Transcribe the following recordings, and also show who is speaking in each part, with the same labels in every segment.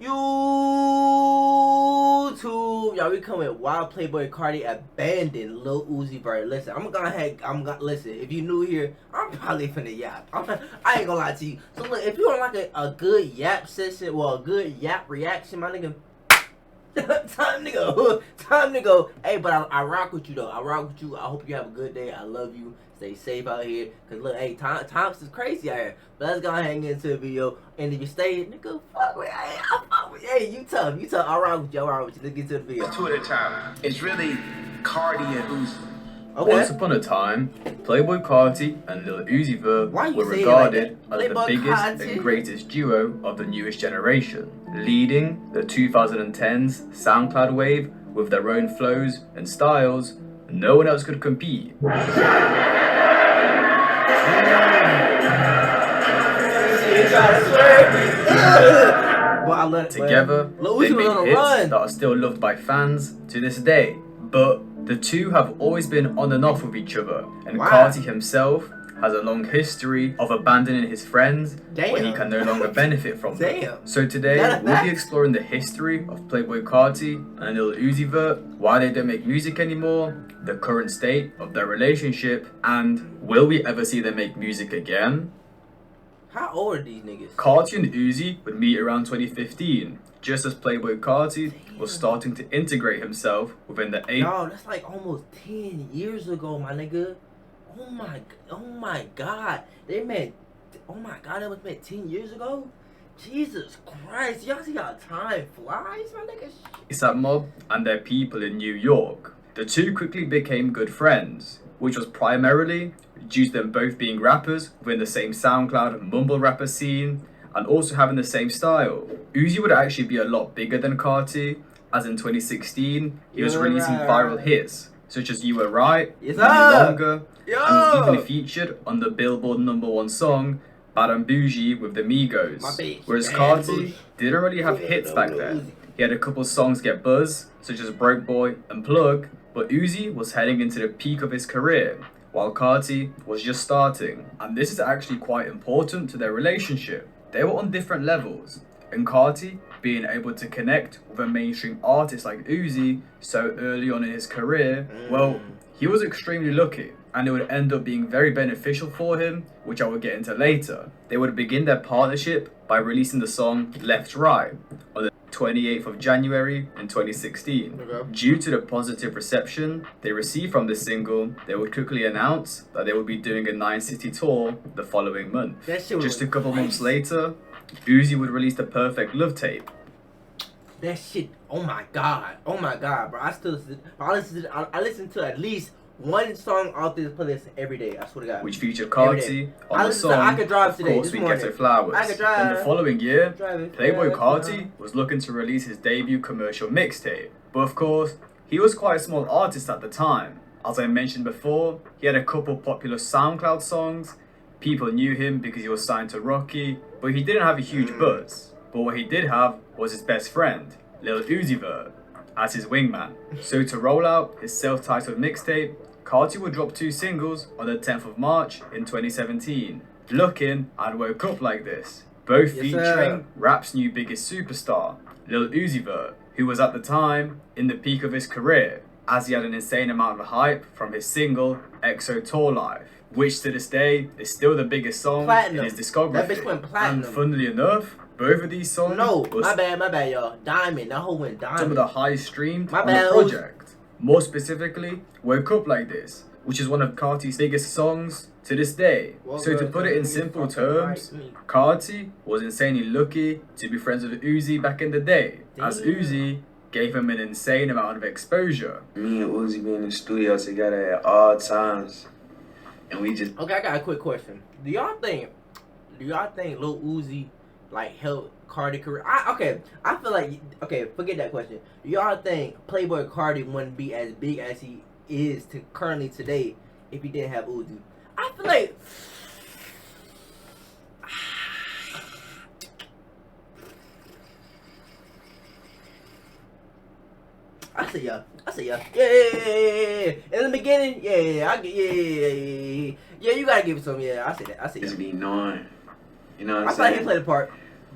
Speaker 1: YouTube, y'all, we coming wild. Playboi Carti abandoned Lil Uzi Vert. Listen, listen. If you new here, I'm probably finna yap. I ain't gonna lie to you. So look, if you don't like a good yap session, well, a good yap reaction, my nigga, time to go. Time to go. Hey, but I rock with you though. I rock with you. I hope you have a good day. I love you. Stay safe out here. Cause look, hey, times is crazy out here. But let's go ahead and get into the video. And if you stay, nigga, fuck with. Hey, I fuck with. Hey, you tough. I rock with you. I rock with you. Let's get to the video.
Speaker 2: Two at a time. It's really Carti and Uzi.
Speaker 1: Okay.
Speaker 3: Once upon a time, Playboi Carti and Lil Uzi Vert were
Speaker 1: like
Speaker 3: regarded as the biggest
Speaker 1: Carti?
Speaker 3: and greatest duo of the newest generation, leading the 2010s SoundCloud wave with their own flows and styles. No one else could compete. Together, they made hits that are still loved by fans to this day. But the two have always been on and off with each other, and Carti himself has a long history of abandoning his friends when he can no longer benefit from them. So today, we'll be exploring the history of Playboi Carti and Lil Uzi Vert, why they don't make music anymore, the current state of their relationship, and will we ever see them make music again?
Speaker 1: How old are these niggas?
Speaker 3: Carti and Uzi would meet around 2015, just as Playboi Carti was starting to integrate himself within the
Speaker 1: Yo, that's like almost 10 years ago, my nigga. Oh my god. They met, oh my god, that was met 10 years ago? Jesus Christ, y'all see how time flies, my nigga?
Speaker 3: ASAP Mob and their people in New York. The two quickly became good friends, which was primarily due to them both being rappers within the same SoundCloud mumble rapper scene and also having the same style. Uzi would actually be a lot bigger than Carti, as in 2016 he was releasing viral hits such as You Were Right, Longer, and was even featured on the Billboard #1 song Bad and Bougie with the Migos. Whereas Carti didn't really have hits back then. He had a couple songs get buzz, such as Broke Boy and Plug, but Uzi was heading into the peak of his career, while Carti was just starting. And this is actually quite important to their relationship. They were on different levels, and Carti being able to connect with a mainstream artist like Uzi so early on in his career, well, he was extremely lucky, and it would end up being very beneficial for him, which I will get into later. They would begin their partnership by releasing the song Left Right on the 28th of January in 2016. Due to the positive reception they received from this single, they would quickly announce that they would be doing a 9-city tour the following month. Just a couple months later, Uzi would release the Perfect Love tape.
Speaker 1: That shit, oh my god, bro. I listen to at least one song off this playlist every day. I swear to God.
Speaker 3: Which featured Carti on the song,
Speaker 1: I Could Drive
Speaker 3: Of
Speaker 1: today,
Speaker 3: Course We Ghetto Flowers.
Speaker 1: I Could Drive.
Speaker 3: Then the following year, Playboi Carti was looking to release his debut commercial mixtape. But of course, he was quite a small artist at the time. As I mentioned before, he had a couple popular SoundCloud songs. People knew him because he was signed to Rocky, but he didn't have a huge buzz. But what he did have was his best friend, Lil Uzi Vert, as his wingman. So to roll out his self-titled mixtape, Carti would drop 2 singles on the 10th of March in 2017, Looking and Woke Up Like This, both featuring rap's new biggest superstar, Lil Uzi Vert, who was at the time in the peak of his career, as he had an insane amount of hype from his single EXO Tour Life, which to this day is still the biggest song in his discography.
Speaker 1: That bitch went platinum.
Speaker 3: And funnily enough, both of these songs
Speaker 1: my bad, y'all. Diamond, that whole went diamond.
Speaker 3: Some of the highest streamed on the project. More specifically, Woke Up Like This, which is one of Carti's biggest songs to this day. So to put it in simple terms, Carti was insanely lucky to be friends with Uzi back in the day, as Uzi gave him an insane amount of exposure.
Speaker 4: Me and Uzi be in the studio together at all times, and we just...
Speaker 1: Okay, I got a quick question. Do y'all think Lil Uzi like helped Carti career? I feel like, okay, forget that question. Do y'all think Playboi Carti wouldn't be as big as he is currently today if he didn't have Uzi? I feel like I say yeah. Yeah. In the beginning, yeah. You gotta give it to him. Yeah, I say that.
Speaker 4: Just be knowing, you know what I'm
Speaker 1: I feel
Speaker 4: saying?
Speaker 1: like he played a part.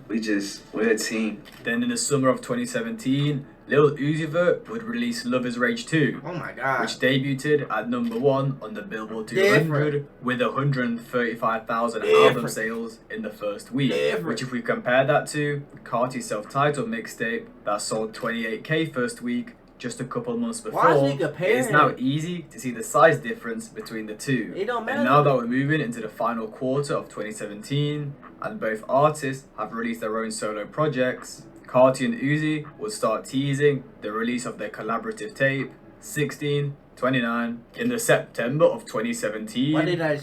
Speaker 4: we're a team.
Speaker 3: Then in the summer of 2017, Lil Uzi Vert would release Love Is Rage 2,
Speaker 1: Oh my god.
Speaker 3: which debuted at #1 on the Billboard 200 with 135,000 album sales in the first week. Which, if we compare that to Carti's self-titled mixtape that sold 28K first week, just a couple months before, it is now easy to see the size difference between the two.
Speaker 1: It don't matter.
Speaker 3: And now that we're moving into the final quarter of 2017, and both artists have released their own solo projects, Carti and Uzi will start teasing the release of their collaborative tape, 1629. In the September of 2017,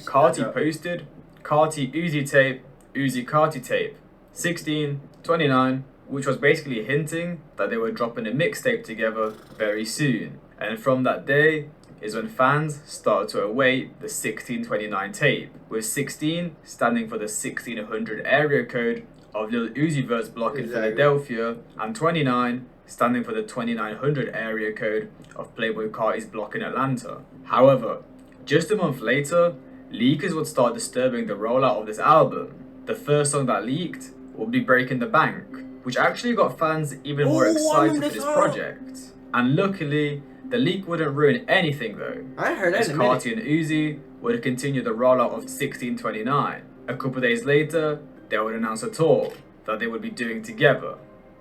Speaker 3: Carti posted Carti Uzi tape, Uzi Carti tape, 1629, which was basically hinting that they were dropping a mixtape together very soon. And from that day is when fans started to await the 1629 tape, with 16 standing for the 1600 area code of Lil Uzi Vert's block in Philadelphia, and 29 standing for the 2900 area code of Playboi Carti's block in Atlanta. However, just a month later, leakers would start disturbing the rollout of this album. The first song that leaked would be Breaking the Bank, which actually got fans even more excited for this project. And luckily, the leak wouldn't ruin anything though,
Speaker 1: I heard that
Speaker 3: as Carti and Uzi would continue the rollout of 1629. A couple days later, they would announce a tour that they would be doing together.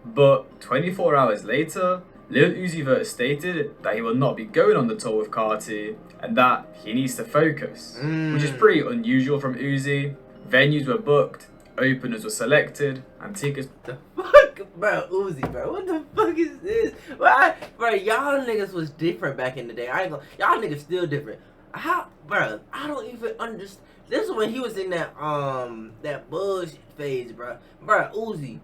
Speaker 3: But 24 hours later, Lil Uzi Vert stated that he will not be going on the tour with Carti and that he needs to focus, which is pretty unusual from Uzi. Venues were booked, openers were selected, and tickets.
Speaker 1: The fuck, bro, Uzi, bro, what the fuck is this? Bro, y'all niggas was different back in the day. I ain't gonna, y'all niggas still different. How, bro? I don't even understand. This is when he was in that bullshit phase, bro. Bro, Uzi,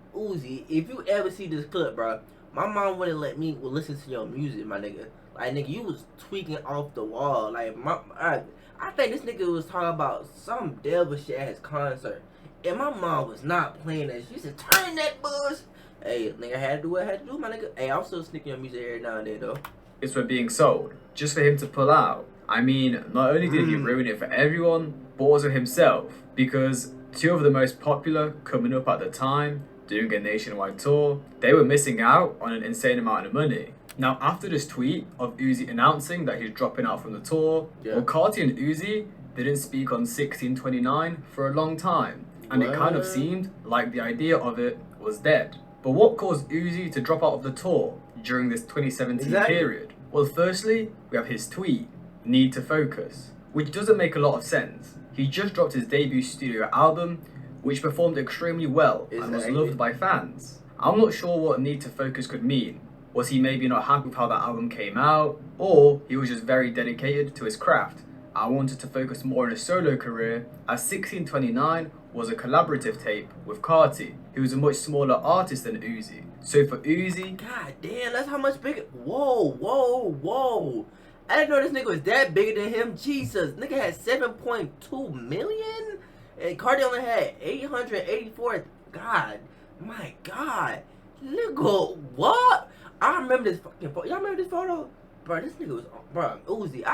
Speaker 1: if you ever see this clip, bro, my mom wouldn't let me listen to your music, my nigga. Like, nigga, you was tweaking off the wall. Like, I think this nigga was talking about some devil shit at his concert. And my mom was not playing that. She said, turn that bullshit. Hey, nigga, I had to do what I had to do, my nigga. Hey, I'm still sneaking your music every now and then, though.
Speaker 3: It's were being sold, just for him to pull out. I mean, not only did he ruin it for everyone, but also himself, because two of the most popular coming up at the time, doing a nationwide tour, they were missing out on an insane amount of money. Now, after this tweet of Uzi announcing that he's dropping out from the tour, well, Carti and Uzi didn't speak on 1629 for a long time, and it kind of seemed like the idea of it was dead. But what caused Uzi to drop out of the tour during this 2017 period? Well, firstly, we have his tweet, "Need to focus," which doesn't make a lot of sense. He just dropped his debut studio album, which performed extremely well and was loved by fans. I'm not sure what "need to focus" could mean. Was he maybe not happy with how that album came out? Or he was just very dedicated to his craft. I wanted to focus more on his solo career, as 1629 was a collaborative tape with Carti, who was a much smaller artist than Uzi. So for Uzi...
Speaker 1: God damn, that's how much bigger... Whoa. I didn't know this nigga was that bigger than him. Jesus, nigga had 7.2 million? And Carti only had 884... God, my God. Nigga, what? I remember this fucking photo. Y'all remember this photo? Bro, this nigga was, bro, Uzi.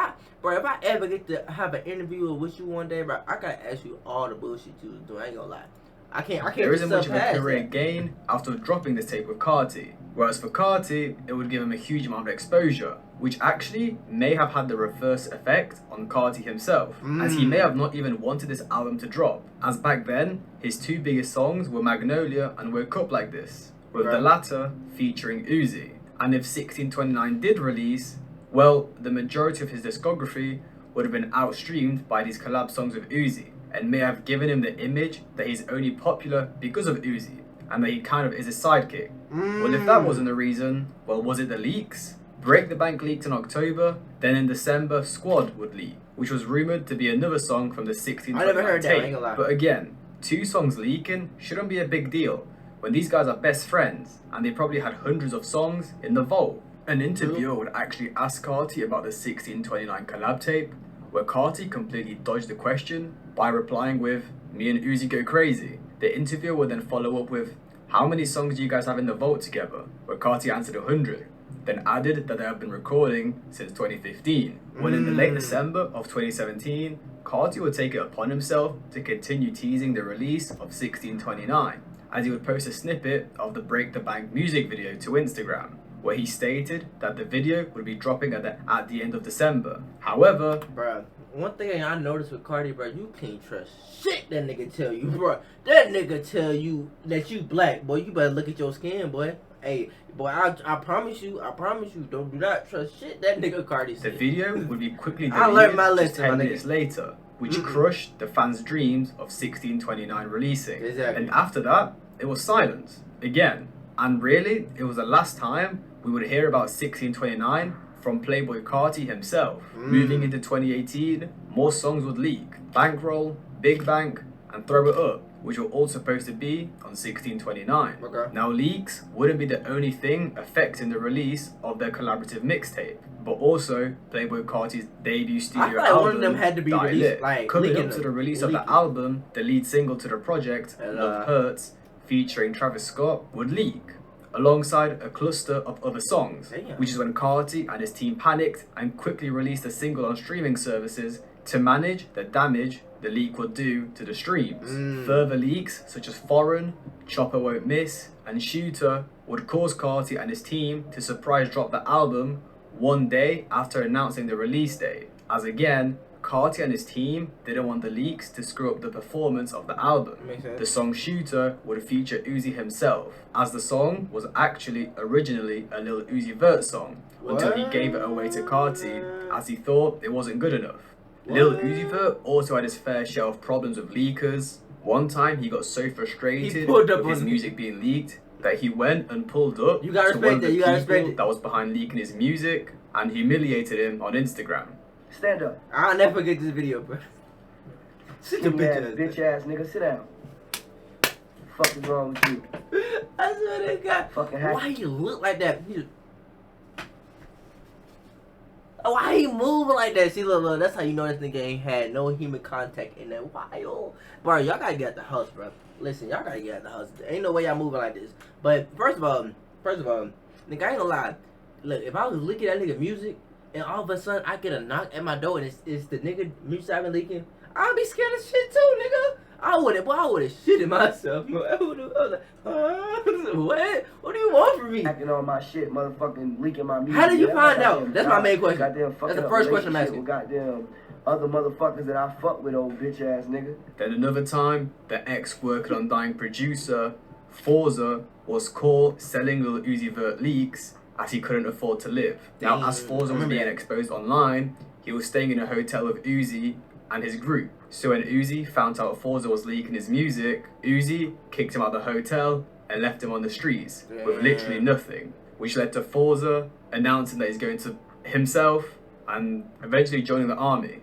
Speaker 1: Bro, if I ever get to have an interview with you one day, bro, I gotta ask you all the bullshit you was doing. I ain't gonna lie. I can't.
Speaker 3: There isn't much of a career gain after dropping this tape with Carti. Whereas for Carti, it would give him a huge amount of exposure, which actually may have had the reverse effect on Carti himself, as he may have not even wanted this album to drop, as back then, his two biggest songs were Magnolia and Woke Up Like This, with the latter featuring Uzi. And if 1629 did release, well, the majority of his discography would have been outstreamed by these collab songs with Uzi, and may have given him the image that he's only popular because of Uzi, and that he kind of is his sidekick. Well, if that wasn't the reason, well, was it the leaks? Break the Bank leaked in October, then in December, Squad would leak, which was rumoured to be another song from the 1629
Speaker 1: I never heard
Speaker 3: tape.
Speaker 1: that, I ain't gonna lie.
Speaker 3: But again, two songs leaking shouldn't be a big deal, when these guys are best friends, and they probably had hundreds of songs in the vault. An interviewer would actually ask Carti about the 1629 collab tape, where Carti completely dodged the question by replying with, "Me and Uzi go crazy." The interviewer would then follow up with, "How many songs do you guys have in the vault together?" Where Carti answered 100, then added that they have been recording since 2015. When in the late December of 2017, Carti would take it upon himself to continue teasing the release of 1629, as he would post a snippet of the Break the Bank music video to Instagram, where he stated that the video would be dropping at the end of December. However,
Speaker 1: Bruh, one thing I noticed with Carti, bro, you can't trust shit that nigga tell you, bro. That nigga tell you that you black, boy. You better look at your skin, boy. Hey, boy, I promise you, don't do not trust shit that nigga Carti
Speaker 3: the
Speaker 1: said.
Speaker 3: video would be quickly
Speaker 1: I learned
Speaker 3: deleted
Speaker 1: my
Speaker 3: just
Speaker 1: lesson,
Speaker 3: 10
Speaker 1: my nigga.
Speaker 3: minutes later, which crushed the fans' dreams of 1629 releasing.
Speaker 1: Exactly.
Speaker 3: And after that, it was silence again. And really, it was the last time we would hear about 1629 from Playboi Carti himself. Moving into 2018, more songs would leak. Bankroll, Big Bank, and Throw It Up, which were all supposed to be on 1629.
Speaker 1: Okay.
Speaker 3: Now, leaks wouldn't be the only thing affecting the release of their collaborative mixtape, but also Playboi Carti's debut studio
Speaker 1: like
Speaker 3: album,
Speaker 1: one of them had to be
Speaker 3: Die
Speaker 1: released,
Speaker 3: Lit.
Speaker 1: like,
Speaker 3: Coming
Speaker 1: leaking
Speaker 3: up to
Speaker 1: it.
Speaker 3: the release of
Speaker 1: Leaking.
Speaker 3: the album, the lead single to the project,
Speaker 1: And,
Speaker 3: Love Hurts, featuring Travis Scott, would leak, alongside a cluster of other songs,
Speaker 1: Damn.
Speaker 3: which is when Carti and his team panicked and quickly released a single on streaming services to manage the damage the leak would do to the streams. Further leaks, such as Foreign, Chopper Won't Miss, and Shooter, would cause Carti and his team to surprise drop the album one day after announcing the release date, as again, Carti and his team didn't want the leaks to screw up the performance of the album.
Speaker 1: Makes sense.
Speaker 3: The song Shooter would feature Uzi himself, as the song was actually originally a Lil Uzi Vert song, until he gave it away to Carti as he thought it wasn't good enough. Lil Uzi Vert also had his fair share of problems with leakers. One time he got so frustrated
Speaker 1: pulled up
Speaker 3: with his
Speaker 1: on-
Speaker 3: music being leaked that he went and pulled up
Speaker 1: You gotta
Speaker 3: to one
Speaker 1: respect
Speaker 3: of the
Speaker 1: it, you gotta
Speaker 3: people
Speaker 1: respect it.
Speaker 3: that was behind leaking his music and humiliated him on Instagram.
Speaker 4: Stand up.
Speaker 1: I'll never forget this video, bro. Sit the
Speaker 4: Bitch ass nigga, sit down. Fuck is wrong with you?
Speaker 1: I swear to God.
Speaker 4: Fucking happy.
Speaker 1: Why you look like that? Why he moving like that? See, look, that's how you know this nigga ain't had no human contact in that while. Bro, y'all gotta get out the house, bro. Listen, y'all gotta get out the house. Ain't no way y'all moving like this. But first of all, nigga, I ain't gonna lie. Look, if I was leaking that nigga music, and all of a sudden I get a knock at my door and it's the nigga music I've been leaking, I'd be scared of shit too, nigga. I would have shitted myself. I was like, what? What do you want from me?
Speaker 4: Acting on my shit, motherfucking leaking my music.
Speaker 1: How did you
Speaker 4: Yeah,
Speaker 1: find
Speaker 4: goddamn
Speaker 1: out? That's my main question.
Speaker 4: Goddamn
Speaker 1: That's
Speaker 4: fucking
Speaker 1: the
Speaker 4: up
Speaker 1: first question I'm
Speaker 4: relationship
Speaker 1: asking.
Speaker 4: with goddamn other motherfuckers that I fuck with, old bitch ass nigga.
Speaker 3: Then another time, the ex-working on Dying producer, Forza, was caught selling Lil Uzi Vert leaks as he couldn't afford to live. Now, as Forza was being exposed online, he was staying in a hotel with Uzi and his group. So when Uzi found out Forza was leaking his music, Uzi kicked him out of the hotel and left him on the streets with literally nothing, which led to Forza announcing that he's going to himself and eventually joining the army.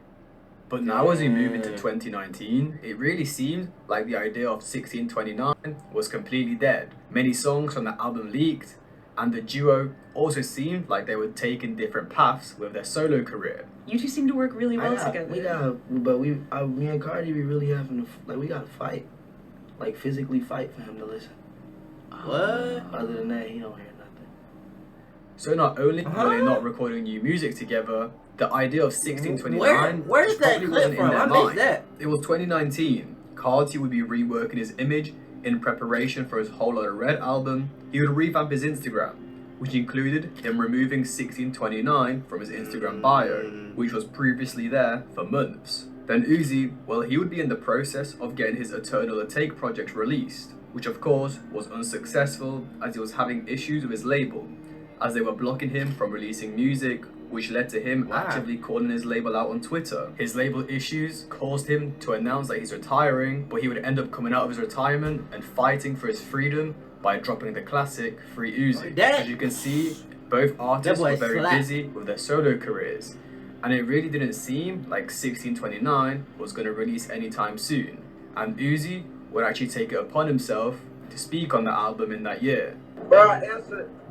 Speaker 3: But now as we move into 2019, it really seemed like the idea of 1629 was completely dead. Many songs from the album leaked, and the duo also seemed like they were taking different paths with their solo career.
Speaker 5: You two seem to work really well together.
Speaker 6: Me and Cardi, we really having to, we gotta fight. Like, physically fight for him to listen.
Speaker 1: What?
Speaker 6: Other than that, he don't hear nothing.
Speaker 3: So not only were they not recording new music together, the idea of 1629
Speaker 1: Where's that
Speaker 3: probably
Speaker 1: clip
Speaker 3: wasn't
Speaker 1: from?
Speaker 3: in their
Speaker 1: I missed
Speaker 3: mind.
Speaker 1: that.
Speaker 3: It was 2019. Carti would be reworking his image in preparation for his Whole Lotta Red album. He would revamp his Instagram, which included him removing 1629 from his Instagram bio, which was previously there for months. Then Uzi, well, he would be in the process of getting his Eternal Take project released, which of course was unsuccessful as he was having issues with his label, as they were blocking him from releasing music, which led to him actively calling his label out on Twitter. His label issues caused him to announce that he's retiring, but he would end up coming out of his retirement and fighting for his freedom by dropping the classic Free Uzi. As you can see, both artists were very busy with their solo careers, and it really didn't seem like 1629 was going to release anytime soon, and Uzi would actually take it upon himself to speak on the album in that year.
Speaker 7: Bro,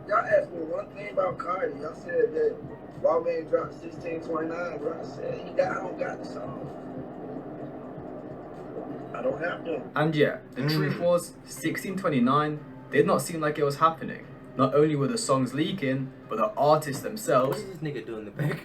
Speaker 7: y'all asked me one thing about Cardi. Y'all said that why we ain't dropped 1629, bro. I said, I don't got the song. I don't have them.
Speaker 3: And yeah, the truth was, 1629 did not seem like it was happening. Not only were the songs leaking, but the artists
Speaker 1: What
Speaker 3: themselves.
Speaker 1: is this nigga doing in the back?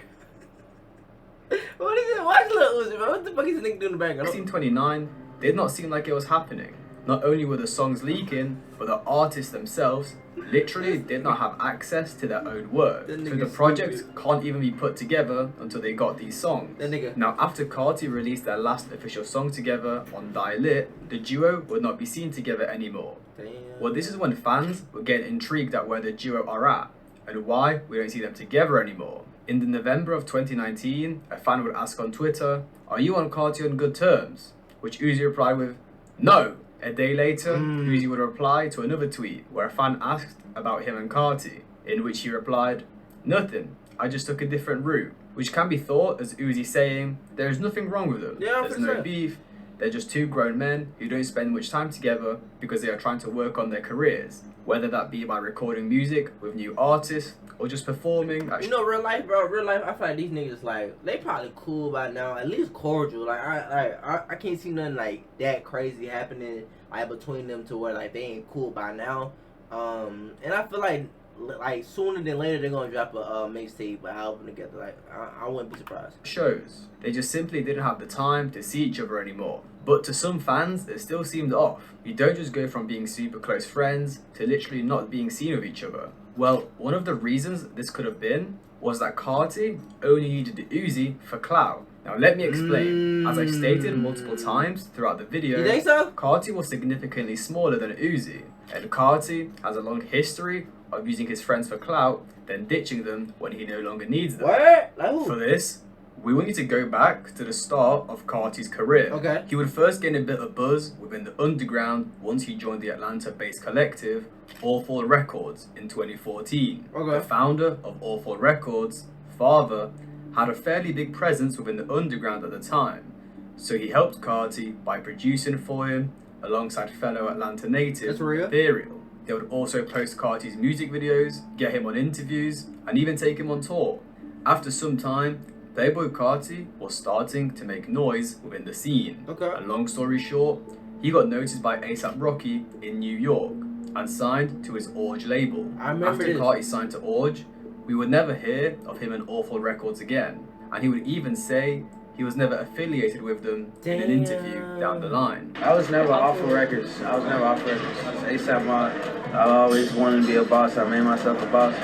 Speaker 1: What is it? Watch Lil Uzi, bro. What the fuck is this nigga doing in the back?
Speaker 3: 1629 did not seem like it was happening. Not only were the songs leaking, but the artists themselves literally did not have access to their own work.
Speaker 1: That
Speaker 3: So
Speaker 1: nigga
Speaker 3: the project
Speaker 1: stupid.
Speaker 3: can't even be put together until they got these songs.
Speaker 1: That nigga.
Speaker 3: Now, after Carti released their last official song together on Die Lit, the duo would not be seen together anymore.
Speaker 1: Damn.
Speaker 3: Well, this is when fans were getting intrigued at where the duo are at and why we don't see them together anymore. In the November of 2019, a fan would ask on Twitter, "Are you on Carti on good terms?" Which Uzi replied with, "No." A day later, Uzi would reply to another tweet where a fan asked about him and Carti, in which he replied, "Nothing, I just took a different route," which can be thought as Uzi saying, there is nothing wrong with them,
Speaker 1: Yeah,
Speaker 3: there's
Speaker 1: for
Speaker 3: no
Speaker 1: sure.
Speaker 3: beef, they're just two grown men who don't spend much time together because they are trying to work on their careers, whether that be by recording music with new artists or just performing at
Speaker 1: You know, real life, bro. Real life, I feel like these niggas like they probably cool by now, at least cordial. Like I can't see nothing like that crazy happening like between them to where like they ain't cool by now. And I feel like sooner than later they're gonna drop a mixtape, an album together. Like I wouldn't be surprised.
Speaker 3: shows. They just simply didn't have the time to see each other anymore. But to some fans, it still seemed off. You don't just go from being super close friends to literally not being seen with each other. Well, one of the reasons this could have been was that Carti only needed the Uzi for clout. Now let me explain. As I've stated multiple times throughout the video,
Speaker 1: You think so?
Speaker 3: Carti was significantly smaller than Uzi, and Carti has a long history of using his friends for clout, then ditching them when he no longer needs them.
Speaker 1: What? Like who?
Speaker 3: For this, we will need to go back to the start of Carti's career.
Speaker 1: Okay.
Speaker 3: He would first gain a bit of buzz within the underground once he joined the Atlanta-based collective Awful Records in 2014.
Speaker 1: Okay.
Speaker 3: The founder of Awful Records, Father, had a fairly big presence within the underground at the time, so he helped Carti by producing for him alongside fellow Atlanta native
Speaker 1: That's real?
Speaker 3: Ethereal. They would also post Carti's music videos, get him on interviews, and even take him on tour. After some time, Playboi Carti was starting to make noise within the scene.
Speaker 1: Okay.
Speaker 3: And long story short, he got noticed by A$AP Rocky in New York and signed to his Orge label.
Speaker 1: I remember
Speaker 3: After
Speaker 1: this.
Speaker 3: Carti signed to Orge, we would never hear of him in Awful Records again, and he would even say he was never affiliated with them in an interview down the line.
Speaker 4: I was never off of records. I was never off records. ASAP Mob. I always wanted to be a boss. I made myself a boss.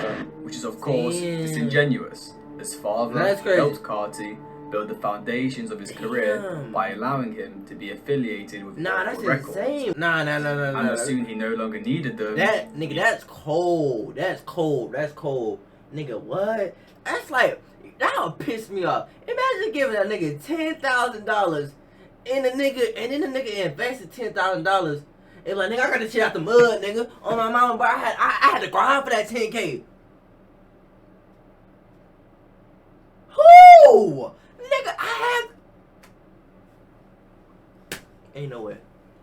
Speaker 3: Which is of course
Speaker 1: Damn.
Speaker 3: disingenuous. His father
Speaker 1: That's crazy.
Speaker 3: helped Carti build the foundations of his career
Speaker 1: Damn.
Speaker 3: by allowing him to be affiliated with
Speaker 1: Nah,
Speaker 3: Awful
Speaker 1: that's
Speaker 3: Records.
Speaker 1: insane. Nah.
Speaker 3: And as soon he no longer needed them,
Speaker 1: That nigga, that's cold. That's cold. That's cold. Nigga, what? That's like that'll piss me off. Imagine giving that nigga $10,000 and then the nigga invested $10,000. It's like nigga, I got this shit out the mud, nigga. On my mama, but I had to grind for that 10K. Who? Nigga, ain't no way.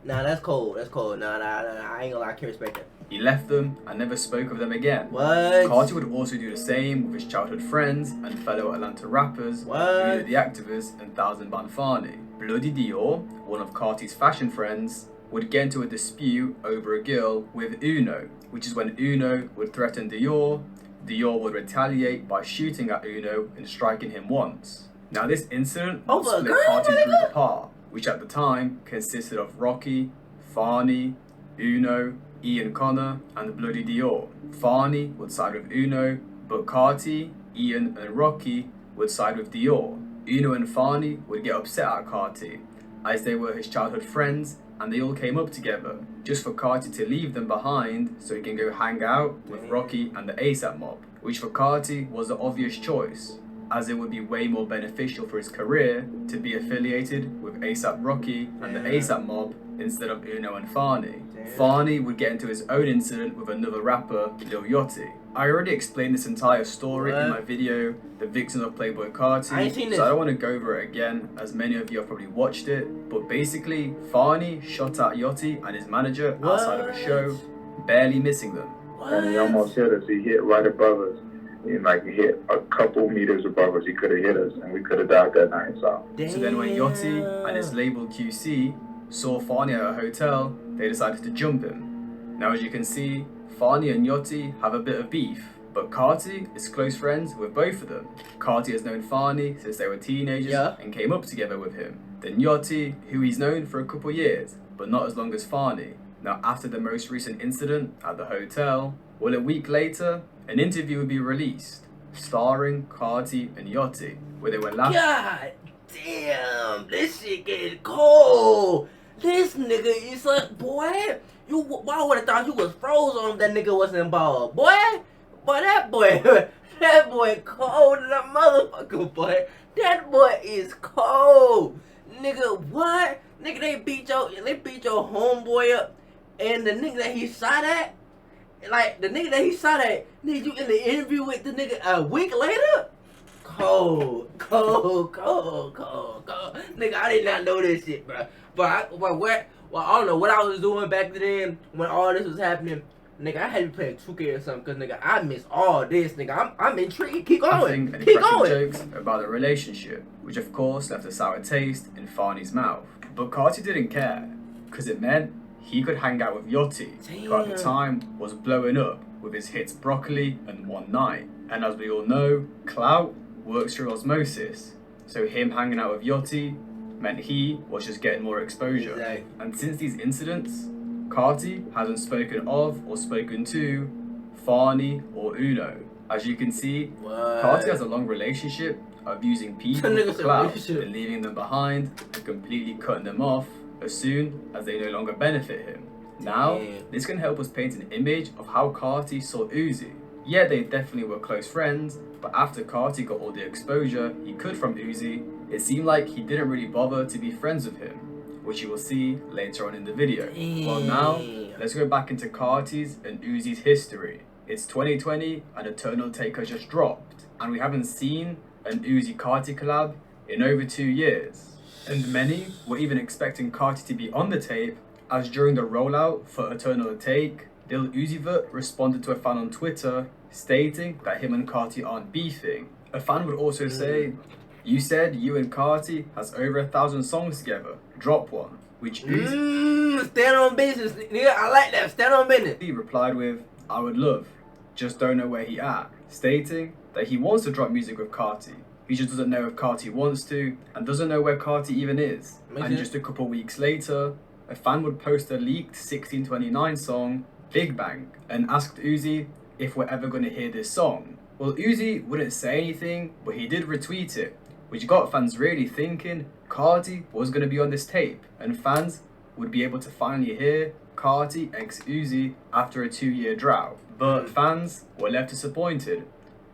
Speaker 1: Nah, that's cold. That's cold. Nah, I ain't gonna lie, I can't respect that.
Speaker 3: he left them and never spoke of them again.
Speaker 1: What?
Speaker 3: Carti would also do the same with his childhood friends and fellow Atlanta rappers,
Speaker 1: What?
Speaker 3: Julia the Activist and Thousand Ban Fani. Bloody Dior, one of Carti's fashion friends, would get into a dispute over a girl with Uno, which is when Uno would threaten Dior. Dior would retaliate by shooting at Uno and striking him once. Now this incident would
Speaker 1: Over a
Speaker 3: split
Speaker 1: girl,
Speaker 3: Carti's
Speaker 1: nigga?
Speaker 3: group apart, which at the time consisted of Rocky, Fani, Uno, Ian Connor, and Bloody Dior. Fani would side with Uno, but Carti, Ian, and Rocky would side with Dior. Uno and Fani would get upset at Carti, as they were his childhood friends and they all came up together, just for Carti to leave them behind so he can go hang out with Rocky and the A$AP Mob, which for Carti was the obvious choice, as it would be way more beneficial for his career to be affiliated with A$AP Rocky and the A$AP Mob instead of Uno and Fani. Fani would get into his own incident with another rapper, Lil Uzi. I already explained this entire story in my video, The Vixen of Playboi Carti,
Speaker 1: I ain't seen this.
Speaker 3: so I don't want to go over it again, as many of you have probably watched it, but basically, Fani shot at Yachty and his manager outside of a show, barely missing them.
Speaker 8: And he almost hit us. He hit right above us. And like he hit a couple meters above us. He could have hit us and we could have died that night. So
Speaker 3: So then when Yachty and his label QC saw Fani at a hotel, they decided to jump him. Now as you can see, Fani and Yachty have a bit of beef, but Carti is close friends with both of them. Carti has known Fani since they were teenagers and came up together with him. Then Yachty, who he's known for a couple years, but not as long as Fani. Now, after the most recent incident at the hotel, well, a week later, an interview would be released, starring Carti and Yachty, where they were laughing.
Speaker 1: God damn, this shit getting cold. This nigga is like, boy, I would have thought you was froze on him. That nigga wasn't involved, boy. That boy cold in the motherfucker, boy. That boy is cold, nigga. What, nigga? They beat your homeboy up, and the nigga that he shot at, nigga, you in the interview with the nigga a week later. Cold. Nigga, I did not know this shit, bro. I don't know what I was doing back then when all this was happening. Nigga, I had to be playing 2K or something, cause nigga, I missed all this, nigga. I'm intrigued. Keep going. Keep going.
Speaker 3: Jokes about the relationship, which of course left a sour taste in Fani's mouth. But Carti didn't care, cause it meant he could hang out with Yachty, who at the time was blowing up with his hits Broccoli and One Night. And as we all know, clout works through osmosis. So him hanging out with Yachty meant he was just getting more exposure.
Speaker 1: Exactly.
Speaker 3: And since these incidents, Carti hasn't spoken of or spoken to Fani or Uno. As you can see, Carti has a long relationship of using people for clout and leaving them behind and completely cutting them off as soon as they no longer benefit him. Now, this can help us paint an image of how Carti saw Uzi. Yeah, they definitely were close friends, but after Carti got all the exposure he could from Uzi, it seemed like he didn't really bother to be friends with him, which you will see later on in the video. Well, now, let's go back into Carti's and Uzi's history. It's 2020 and Eternal Take has just dropped, and we haven't seen an Uzi-Carti collab in over 2 years. And many were even expecting Carti to be on the tape, as during the rollout for Eternal Take, Lil Uzi Vert responded to a fan on Twitter stating that him and Carti aren't beefing. A fan would also say, "You said you and Carti has over 1,000 songs together. Drop one." Which Uzi
Speaker 1: stand on business, nigga. I like that. Stand on business.
Speaker 3: He replied with, "I would love, just don't know where he at," stating that he wants to drop music with Carti. He just doesn't know if Carti wants to, and doesn't know where Carti even is. And just a couple weeks later, a fan would post a leaked 1629 song, Big Bang, and asked Uzi if we're ever going to hear this song. Well, Uzi wouldn't say anything, but he did retweet it, which got fans really thinking Carti was going to be on this tape, and fans would be able to finally hear Carti x Uzi after a 2-year drought. But fans were left disappointed,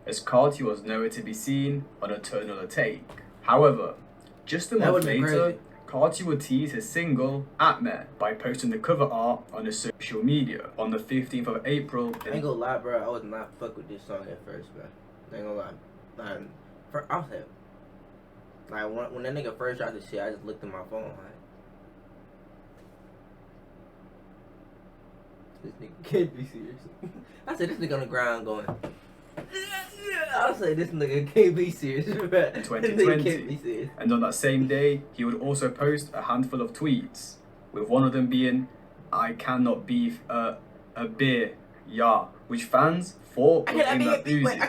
Speaker 3: as Carti was nowhere to be seen on Eternal Take. However, just a month later, Carti would tease his single, Atme, by posting the cover art on his social media on the 15th of April.
Speaker 1: I ain't gonna lie, bro, I was not fuck with this song at first, bro. I ain't gonna lie. I was like, when that nigga first dropped this shit, I just looked at my phone, like, this nigga can't be serious. I said, this nigga on the ground going, I said, this nigga can't be serious, bro.
Speaker 3: 2020.
Speaker 1: Can't be serious.
Speaker 3: And on that same day, he would also post a handful of tweets, with one of them being, "I cannot beef a beer, yeah," which fans thought was aimed at Uzi.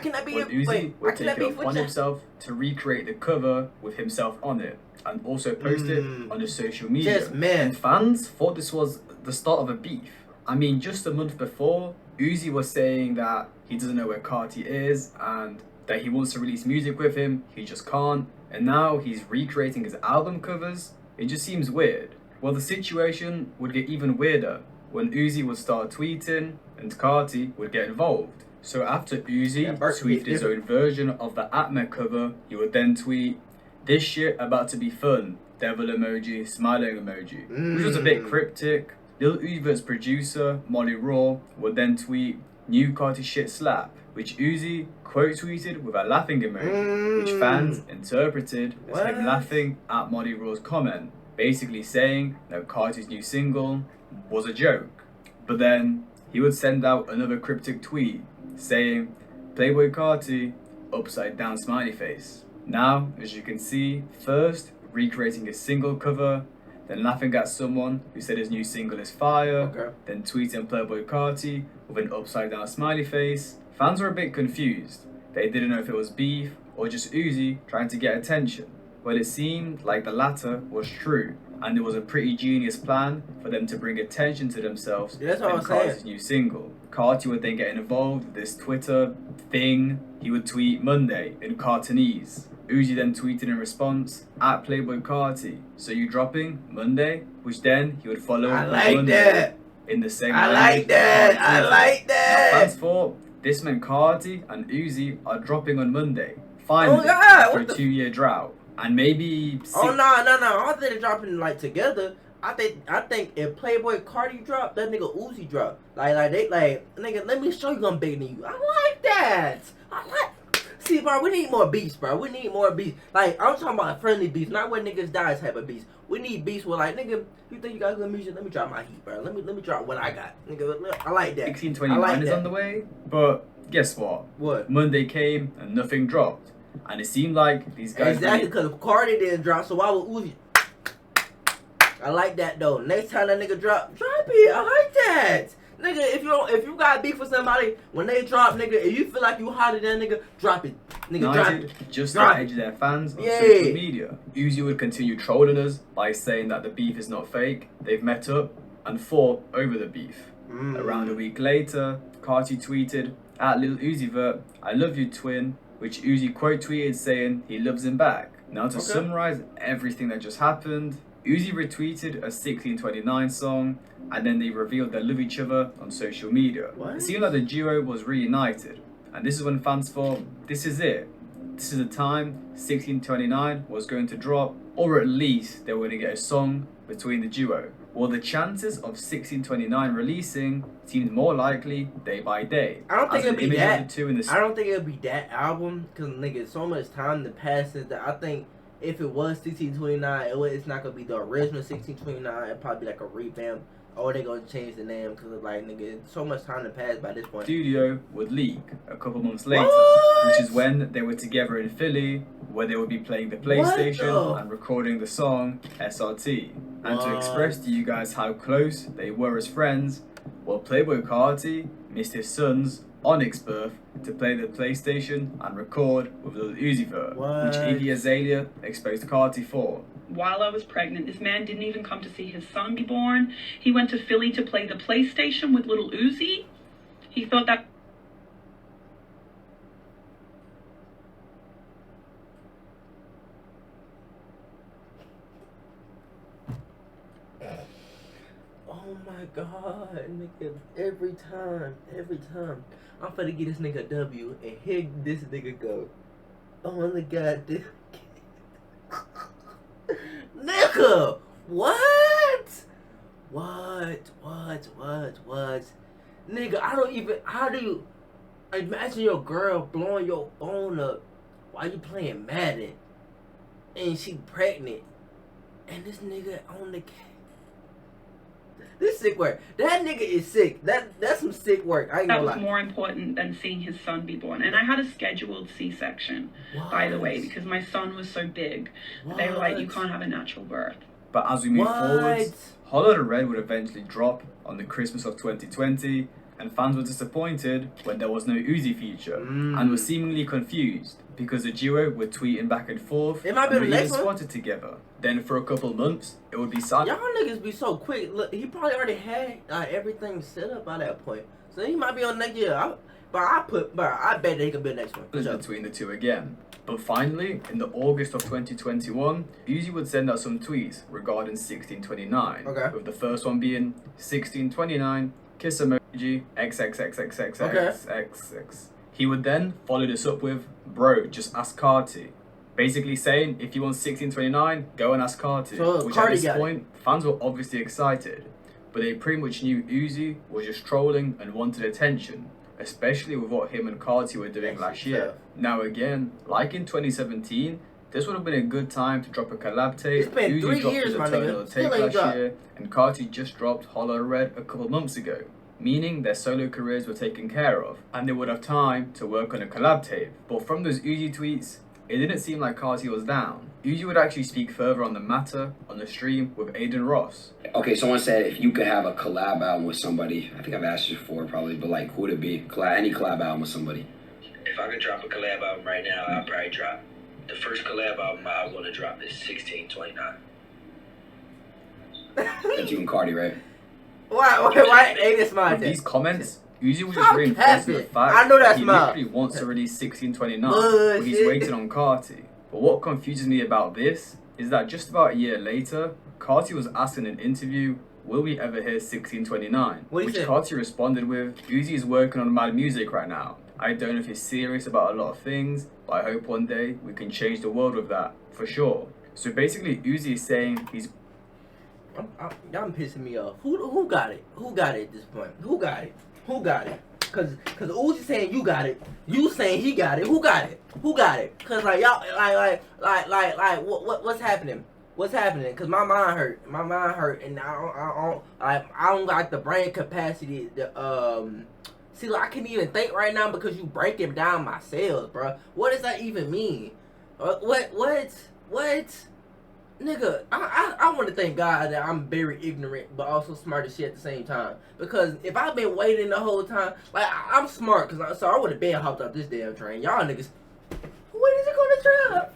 Speaker 3: Uzi would take it upon himself to recreate the cover with himself on it, and also post it on his social media. And fans thought this was the start of a beef. I mean, just a month before, Uzi was saying that he doesn't know where Carti is and that he wants to release music with him, he just can't. And now he's recreating his album covers. It just seems weird. Well, the situation would get even weirder when Uzi would start tweeting and Carti would get involved. So after Uzi tweeted his own version of the Atme cover, he would then tweet, "This shit about to be fun, devil emoji, smiling emoji," which was a bit cryptic. Lil Uzi Vert's producer, Molly Raw, would then tweet, "New Carti shit slap," which Uzi quote tweeted with a laughing emoji, which fans interpreted as him laughing at Molly Raw's comment, basically saying that Carti's new single was a joke. But then he would send out another cryptic tweet saying, "Playboi Carti, upside down smiley face." Now, as you can see, first recreating his single cover, then laughing at someone who said his new single is fire, then tweeting Playboi Carti with an upside down smiley face, Fans were a bit confused. They didn't know if it was beef or just Uzi trying to get attention. Well, it seemed like the latter was true, and it was a pretty genius plan for them to bring attention to themselves
Speaker 1: That's what
Speaker 3: in
Speaker 1: I'm saying.
Speaker 3: Carti's new single. Carti would then get involved with this Twitter thing. He would tweet Monday in Cartonese. Uzi then tweeted in response, at Playboi Carti, so you dropping Monday? Which then he would follow
Speaker 1: I
Speaker 3: with
Speaker 1: like
Speaker 3: Monday
Speaker 1: that.
Speaker 3: in the same
Speaker 1: I
Speaker 3: language
Speaker 1: like that.
Speaker 3: Carti
Speaker 1: I
Speaker 3: tweeted.
Speaker 1: like
Speaker 3: Now,
Speaker 1: that.
Speaker 3: fans thought this meant Carti and Uzi are dropping on Monday. Finally,
Speaker 1: Oh, God,
Speaker 3: after
Speaker 1: what
Speaker 3: a 2-year drought. And maybe
Speaker 1: Oh no. I don't think they're dropping like together. I think if Playboi Carti drop, that nigga Uzi drop. Like nigga, let me show you I'm bigger than you. I like that. See, bro, we need more beats, bro. We need more beats. Like, I'm talking about friendly beats, not where niggas die type of beats. We need beats where like, nigga, you think you got good music? Let me drop my heat, bro. Let me drop what I got. Nigga, I like that.
Speaker 3: 1629
Speaker 1: I like
Speaker 3: is
Speaker 1: that.
Speaker 3: on the way, but guess what?
Speaker 1: What?
Speaker 3: Monday came and nothing dropped. And it seemed like these guys
Speaker 1: Exactly, because Cardi didn't drop, so why would Uzi? I like that though. Next time that nigga drop it. I like that. Nigga, if you got beef with somebody, when they drop, nigga, if you feel like you hotter than nigga, drop it. Nigga, drop
Speaker 3: United
Speaker 1: it.
Speaker 3: just
Speaker 1: Drop
Speaker 3: to edge their fans on
Speaker 1: Yeah.
Speaker 3: social media. Uzi would continue trolling us by saying that the beef is not fake. They've met up and fought over the beef. Around a week later, Carti tweeted, at Lil Uzi Vert, I love you twin, which Uzi quote tweeted saying he loves him back. Now to summarize everything that just happened, Uzi retweeted a 1629 song, and then they revealed they love each other on social media.
Speaker 1: What?
Speaker 3: It seemed like the duo was reunited, and this is when fans thought, this is it. This is the time 1629 was going to drop, or at least they were going to get a song between the duo. Well, the chances of 1629 releasing seemed more likely day by day.
Speaker 1: I don't think
Speaker 3: as
Speaker 1: it'd
Speaker 3: an
Speaker 1: be
Speaker 3: image
Speaker 1: that.
Speaker 3: of the two in the
Speaker 1: I don't think it'll be that album, cause nigga, so much time to pass since that. I think if it was 1629, it's not gonna be the original 1629. It'll probably be like a revamp, or they gonna change the name, cause like nigga, so much time to pass by this point.
Speaker 3: studio would leak a couple months later,
Speaker 1: What?
Speaker 3: which is when they were together in Philly, where they would be playing the PlayStation and recording the song SRT. And to express to you guys how close they were as friends, well, Playboi Carti missed his son's Onyx birth to play the PlayStation and record with Lil Uzi Vert, which Iggy Azalea exposed Carti for.
Speaker 5: While I was pregnant, this man didn't even come to see his son be born. He went to Philly to play the PlayStation with Lil Uzi. He thought that...
Speaker 1: Oh my god, nigga, every time, I'm finna get this nigga a W, and here this nigga go. Oh my god, this nigga, what? Nigga, I don't even, how do you, imagine your girl blowing your phone up while you playing Madden, and she pregnant, and this nigga on the case. This sick work. That nigga is sick. That's some sick work. I ain't
Speaker 5: That
Speaker 1: gonna
Speaker 5: was
Speaker 1: lie.
Speaker 5: more important than seeing his son be born. And I had a scheduled C-section, by the way, because my son was so big. They were like, you can't have a natural birth.
Speaker 3: But as we move forward, Hollow the Red would eventually drop on the Christmas of 2020, and fans were disappointed when there was no Uzi feature, and were seemingly confused because the duo were tweeting back and forth
Speaker 1: It might be
Speaker 3: and
Speaker 1: the
Speaker 3: were even
Speaker 1: next one.
Speaker 3: spotted together. Then for a couple months, it would be silent.
Speaker 1: Y'all niggas be so quick. Look, he probably already had everything set up by that point, so he might be on next year. I bet that he could be the next one. For sure.
Speaker 3: Between the two again. But finally, in the August of 2021, Uzi would send out some tweets regarding 1629.
Speaker 1: Okay.
Speaker 3: With the first one being 1629, kiss emoji, XXXXXXXX. He would then follow this up with, bro, just ask Carti. Basically saying, if you want 1629, go and ask Carti.
Speaker 1: So
Speaker 3: which
Speaker 1: Carti
Speaker 3: at this
Speaker 1: got it.
Speaker 3: point, fans were obviously excited. But they pretty much knew Uzi was just trolling and wanted attention, especially with what him and Carti were doing last year. Now again, like in 2017, this would have been a good time to drop a collab tape.
Speaker 1: It's been 3
Speaker 3: dropped
Speaker 1: years,
Speaker 3: his
Speaker 1: my
Speaker 3: Eternal
Speaker 1: nigga. Still
Speaker 3: tape
Speaker 1: ain't
Speaker 3: last
Speaker 1: dropped.
Speaker 3: year, and Carti just dropped Hollow Red a couple months ago, meaning their solo careers were taken care of, and they would have time to work on a collab tape. But from those Uzi tweets, it didn't seem like Carti was down. Uzi would actually speak further on the matter on the stream with Aiden Ross.
Speaker 9: Okay, someone said if you could have a collab album with somebody, I think I've asked you before probably, but like who would it be? Any collab album with somebody.
Speaker 10: If I could drop a collab album right now, I'll probably drop. The first collab album I want to drop is 1629.
Speaker 9: That's you and Carti, right?
Speaker 1: Why Aiden smiled?
Speaker 3: With these comments, Uzi was just reinforcing the fact
Speaker 1: I know that's
Speaker 3: he
Speaker 1: smile.
Speaker 3: literally wants to release 1629, but he's waiting on Carti. But what confuses me about this is that just about a year later, Carti was asked in an interview, will we ever hear 1629? Which Carti responded with, Uzi is working on mad music right now. I don't know if he's serious about a lot of things, but I hope one day we can change the world with that, for sure. So basically, Uzi is saying he's...
Speaker 1: Y'all pissing me off. Who got it? Who got it at this point? Who got it? Who got it? Cause Uzi saying you got it. You saying he got it. Who got it? Who got it? Cause like y'all what's happening? What's happening? Cause my mind hurt. My mind hurt, and I don't got the brain capacity to see. Like, I can't even think right now because you breaking down my cells, bro. What does that even mean? What? Nigga, I want to thank God that I'm very ignorant, but also smart as shit at the same time. Because if I've been waiting the whole time, like, I'm smart, so I would have been hopped off this damn train. Y'all niggas, when is it gonna drop?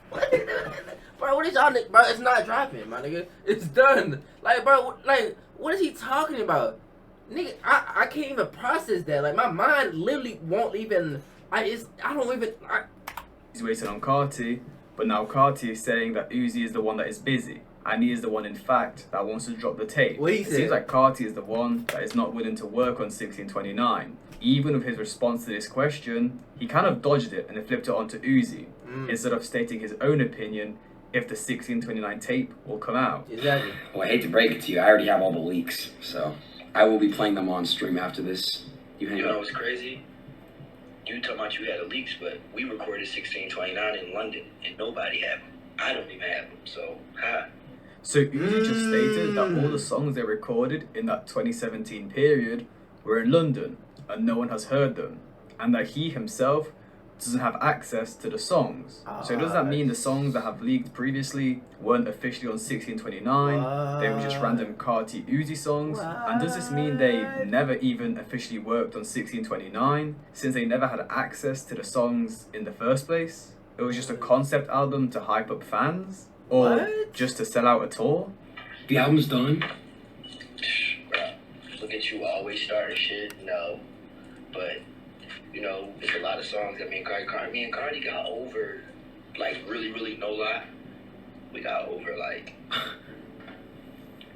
Speaker 1: Bro, what is y'all niggas? Bro, it's not dropping, my nigga. It's done. Like, bro, like, what is he talking about? Nigga, I can't even process that. Like, my mind literally won't even, I don't even,
Speaker 3: He's waiting on Carti. But now Carti is saying that Uzi is the one that is busy, and he is the one, in fact, that wants to drop the tape.
Speaker 1: What he
Speaker 3: It
Speaker 1: said?
Speaker 3: seems like Carti is the one that is not willing to work on 1629. Even with his response to this question, he kind of dodged it and then flipped it onto Uzi, instead of stating his own opinion if the 1629 tape will come out.
Speaker 1: Exactly.
Speaker 9: Well, I hate to break it to you, I already have all the leaks, so I will be playing them on stream after this. You
Speaker 10: know what's crazy? You talking about you had the leaks, but we recorded 1629 in London, and nobody had them. I don't even have them, so hi.
Speaker 3: So Uzi just stated that all the songs they recorded in that 2017 period were in London, and no one has heard them, and that he himself doesn't have access to the songs. So does that mean the songs that have leaked previously weren't officially on 1629? They were just random Carti Uzi songs? And does this mean they never even officially worked on 1629 since they never had access to the songs in the first place? It was just a concept album to hype up fans? Or just to sell out a tour?
Speaker 9: The album's done.
Speaker 10: Bro, look at you always starting shit. No, but you know, there's a lot of songs that me and Carti got over, like, really, no lie. We got over, like,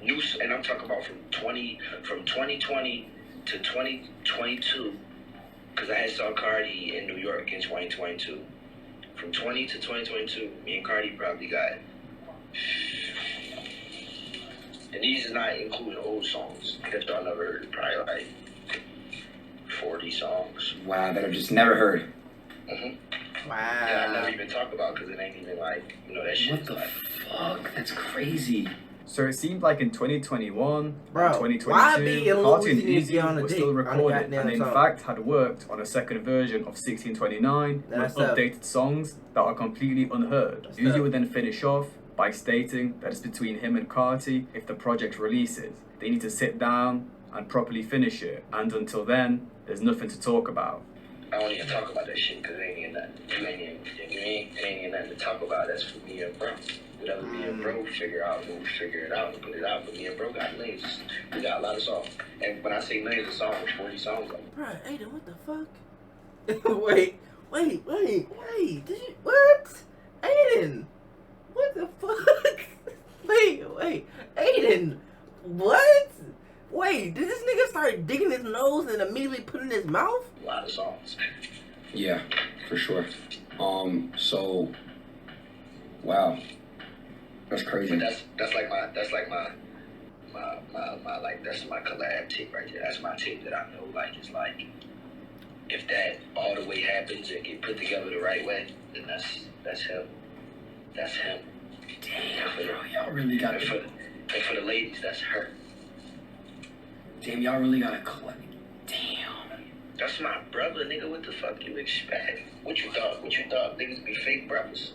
Speaker 10: and I'm talking about from 2020 to 2022, because I had saw Carti in New York in 2022. From 20 to 2022, me and Carti probably got, and these is not including old songs that y'all never heard, probably like 40 songs.
Speaker 9: Wow, that I've just never heard.
Speaker 1: Wow.
Speaker 10: Yeah, I never even talk about because it ain't even like, you know, that shit.
Speaker 9: What the fuck? That's crazy.
Speaker 3: So it seemed like in 2021,
Speaker 1: Bro,
Speaker 3: 2022,
Speaker 1: why be a
Speaker 3: Carti and
Speaker 1: Lil Uzi on
Speaker 3: Uzi
Speaker 1: a
Speaker 3: were
Speaker 1: dick
Speaker 3: still
Speaker 1: on a
Speaker 3: recorded,
Speaker 1: goddamn
Speaker 3: and in
Speaker 1: song?
Speaker 3: fact had worked on a second version of 1629
Speaker 1: That's
Speaker 3: with
Speaker 1: up.
Speaker 3: updated songs that are completely unheard.
Speaker 1: That's
Speaker 3: Uzi
Speaker 1: up.
Speaker 3: would then finish off by stating that it's between him and Carti if the project releases. They need to sit down and properly finish it, and until then, there's nothing to talk about.
Speaker 10: I don't even talk about that shit because it ain't even nothing. It ain't even nothing to talk about. That's for me and bro. Whatever me and bro figure out, we'll figure it out and put it out. But me and bro got millions. We got a lot of songs. And when I say millions of songs, 40 songs of them.
Speaker 1: Bro, Aiden, what the fuck? wait. Did you, what? Aiden, what the fuck? wait. Aiden, what? Wait, did this nigga start digging his nose and immediately put it in his mouth?
Speaker 10: A lot of songs.
Speaker 9: Yeah, for sure. So, wow, that's crazy.
Speaker 10: But that's my that's my collab tape right there. That's my tape that I know, like, it's like, if that all the way happens and get put together the right way, then that's him. That's him.
Speaker 9: Damn, bro, y'all really got
Speaker 10: And for the ladies, that's her.
Speaker 9: Damn, y'all really got a collect. Damn.
Speaker 10: That's my brother, nigga. What the fuck you expect? What you thought? Niggas be fake brothers?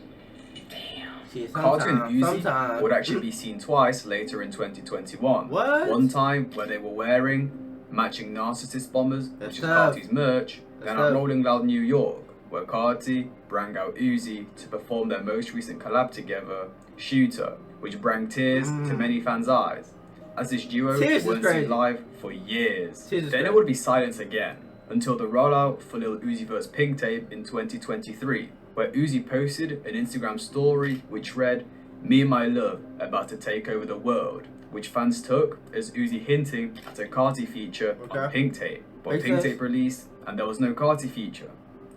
Speaker 1: Shit,
Speaker 3: Carti and Uzi
Speaker 1: sometime.
Speaker 3: would actually be seen twice later in 2021.
Speaker 1: What?
Speaker 3: One time where they were wearing matching narcissist bombers,
Speaker 1: That's
Speaker 3: which is
Speaker 1: tough.
Speaker 3: Carti's merch, then
Speaker 1: tough.
Speaker 3: at Rolling Loud New York, where Carti brought out Uzi to perform their most recent collab together, Shooter, which brought tears to many fans' eyes, as this duo
Speaker 1: Tears is
Speaker 3: weren't
Speaker 1: crazy.
Speaker 3: seen live for years.
Speaker 1: Tears is
Speaker 3: Then
Speaker 1: crazy.
Speaker 3: it would be silence again, until the rollout for Lil Uzi Vert's Pink Tape in 2023, where Uzi posted an Instagram story which read, "Me and my love about to take over the world," which fans took as Uzi hinting at a Carti feature on Pink Tape. But
Speaker 1: Makes
Speaker 3: Pink
Speaker 1: sense.
Speaker 3: Tape released and there was no Carti feature.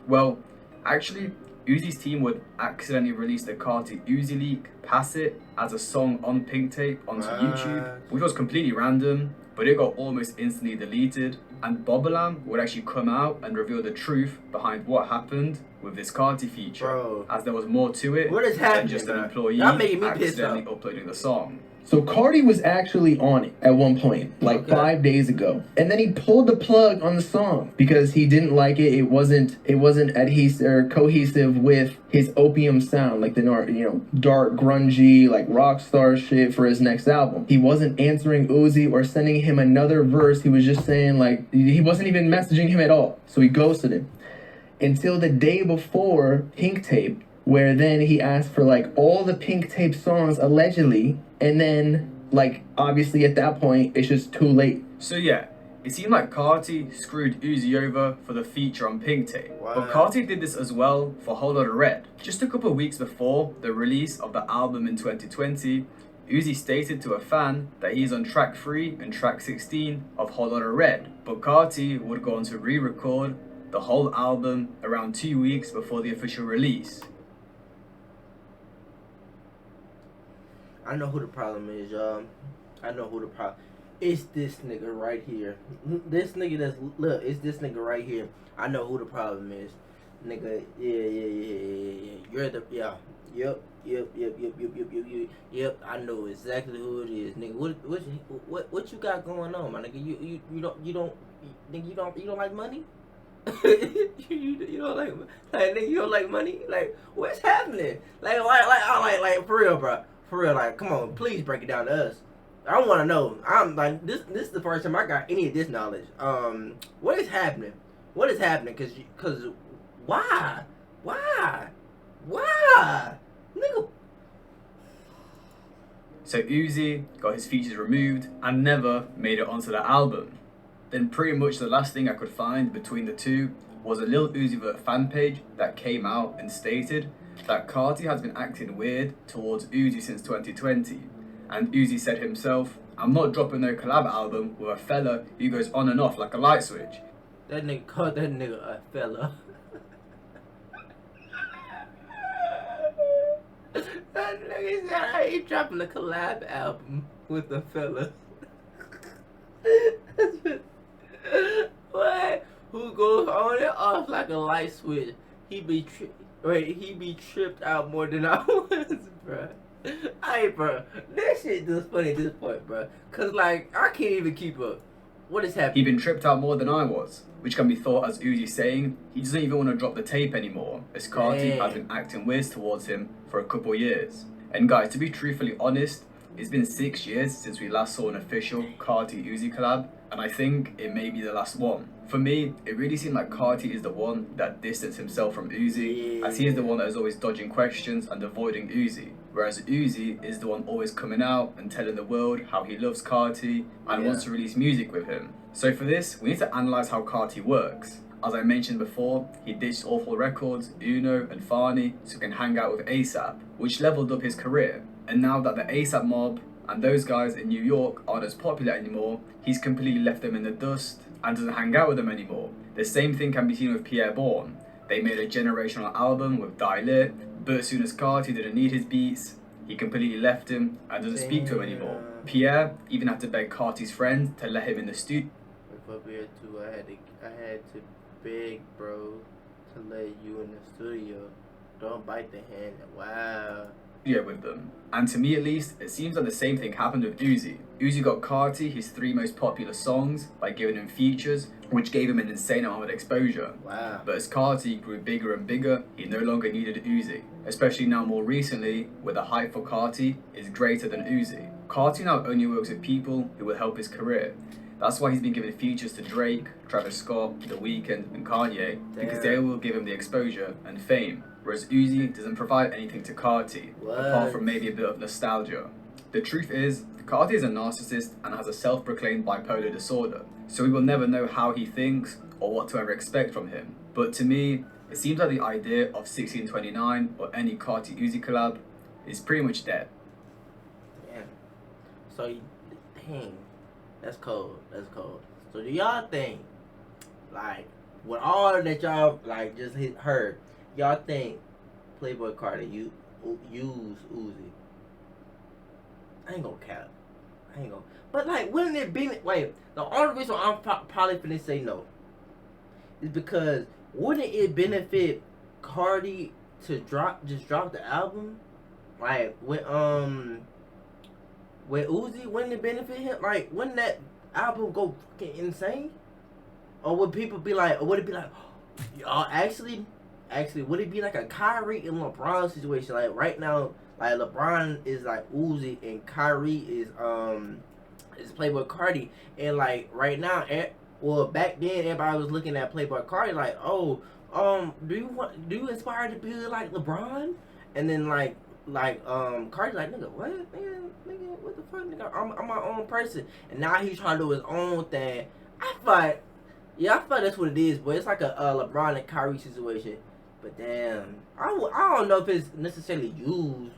Speaker 3: Well, actually, Uzi's team would accidentally release the Carti Uzi leak, pass it as a song on Pink Tape onto YouTube, which was completely random, but it got almost instantly deleted, and Bobalam would actually come out and reveal the truth behind what happened with this Carti feature,
Speaker 1: Bro.
Speaker 3: as there was more to it
Speaker 1: What is
Speaker 3: than
Speaker 1: happening,
Speaker 3: just an
Speaker 1: bro?
Speaker 3: employee
Speaker 1: Y'all making me pissed
Speaker 3: accidentally
Speaker 1: off.
Speaker 3: uploading the song.
Speaker 11: So Carti was actually on it at one point, like 5 days ago, and then he pulled the plug on the song because he didn't like it. It wasn't adhesive or cohesive with his opium sound, like the dark, grungy, like rock star shit for his next album. He wasn't answering Uzi or sending him another verse. He was just saying like he wasn't even messaging him at all. So he ghosted him until the day before Pink Tape, where then he asked for like all the Pink Tape songs allegedly, and then like obviously at that point it's just too late.
Speaker 3: So yeah, it seemed like Carti screwed Uzi over for the feature on Pink Tape.
Speaker 1: Wow.
Speaker 3: But Carti did this as well for Whole Lotta Red. Just a couple of weeks before the release of the album in 2020, Uzi stated to a fan that he's on track 3 and track 16 of Whole Lotta Red, but Carti would go on to re-record the whole album around 2 weeks before the official release.
Speaker 1: I know who the problem is, y'all. I know who the problem. It's this nigga right here. This nigga look. It's this nigga right here. I know who the problem is, nigga. Yeah. You're the Yep. I know exactly who it is, nigga. What you got going on, my nigga? You don't like money? you don't like nigga, you don't like money? Like what's happening? Like for real, bro. For real, like come on, please break it down to us. I want to know. I'm like this is the first time I got any of this knowledge. What is happening? What is happening? Cause why? Nigga.
Speaker 3: So Uzi got his features removed and never made it onto the album. Then pretty much the last thing I could find between the two was a Lil Uzi Vert fan page that came out and stated that Carti has been acting weird towards Uzi since 2020. And Uzi said himself, "I'm not dropping no collab album with a fella who goes on and off like a light switch."
Speaker 1: That nigga called that nigga a fella. That nigga said I ain't dropping a collab album with a fella. What? Who goes on and off like a light switch? He be tripped out more than I was, bruh. Hey, bro, that shit just funny at this point, bro. Cause like I can't even keep up. What is happening?
Speaker 3: He'd been tripped out more than I was, which can be thought as Uzi saying he doesn't even want to drop the tape anymore, as Carti has been acting weird towards him for a couple years. And guys, to be truthfully honest, it's been 6 years since we last saw an official Carti Uzi collab, and I think it may be the last one. For me, it really seemed like Carti is the one that distanced himself from Uzi, as he is the one that is always dodging questions and avoiding Uzi. Whereas Uzi is the one always coming out and telling the world how he loves Carti and wants to release music with him. So for this, we need to analyse how Carti works. As I mentioned before, he ditched Awful Records, Uno and Fani so he can hang out with ASAP, which leveled up his career. And now that the ASAP mob and those guys in New York aren't as popular anymore, he's completely left them in the dust and doesn't hang out with them anymore. The same thing can be seen with Pierre Bourne. They made a generational album with Die Lit, but as soon as Carti didn't need his beats, he completely left him and doesn't speak to him anymore. Pierre even had to beg Carti's friend to let him in the studio.
Speaker 1: With Pierre too, I had to beg, bro, to let you in the studio. Don't bite the hand. Wow.
Speaker 3: with them. And to me at least, it seems like the same thing happened with Uzi. Uzi got Carti his 3 most popular songs by giving him features, which gave him an insane amount of exposure.
Speaker 1: Wow.
Speaker 3: But as Carti grew bigger and bigger, he no longer needed Uzi. Especially now more recently, where the hype for Carti is greater than Uzi. Carti now only works with people who will help his career. That's why he's been giving features to Drake, Travis Scott, The Weeknd, and Kanye, because they will give him the exposure and fame. Whereas Uzi doesn't provide anything to Carti, apart from maybe a bit of nostalgia. The truth is, Carti is a narcissist and has a self-proclaimed bipolar disorder, so we will never know how he thinks or what to ever expect from him. But to me, it seems like the idea of 1629 or any Carti Uzi collab is pretty much dead.
Speaker 1: Damn. So, dang, that's cold. That's cold. So, do y'all think, like, with all that y'all like just heard, y'all think Playboi Carti use Uzi? I ain't gonna cap. I ain't gonna. But like, wouldn't it be? Wait, the only reason I'm probably finna say no is because wouldn't it benefit Carti to just drop the album? Like with Uzi, wouldn't it benefit him? Like, wouldn't that album go fucking insane? Or would people be like? Or would it be like? Y'all actually, would it be like a Kyrie and LeBron situation? Like right now, like LeBron is like Uzi and Kyrie is Playboi Carti, and like right now, well back then everybody was looking at Playboi Carti like, oh, do you aspire to be like LeBron? And then like Carti like, nigga, what, nigga, what the fuck, nigga? I'm my own person, and now he's trying to do his own thing. I thought that's what it is, but it's like a LeBron and Kyrie situation. But damn, I don't know if it's necessarily used.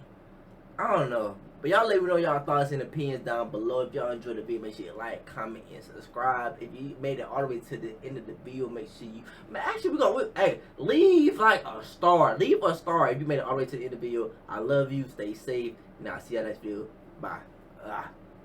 Speaker 1: I don't know. But y'all let me know y'all thoughts and opinions down below. If y'all enjoyed the video, make sure you like, comment, and subscribe. If you made it all the way to the end of the video, make sure you... Man, actually, leave like a star. Leave a star if you made it all the way to the end of the video. I love you. Stay safe. And I'll see you next video. Bye.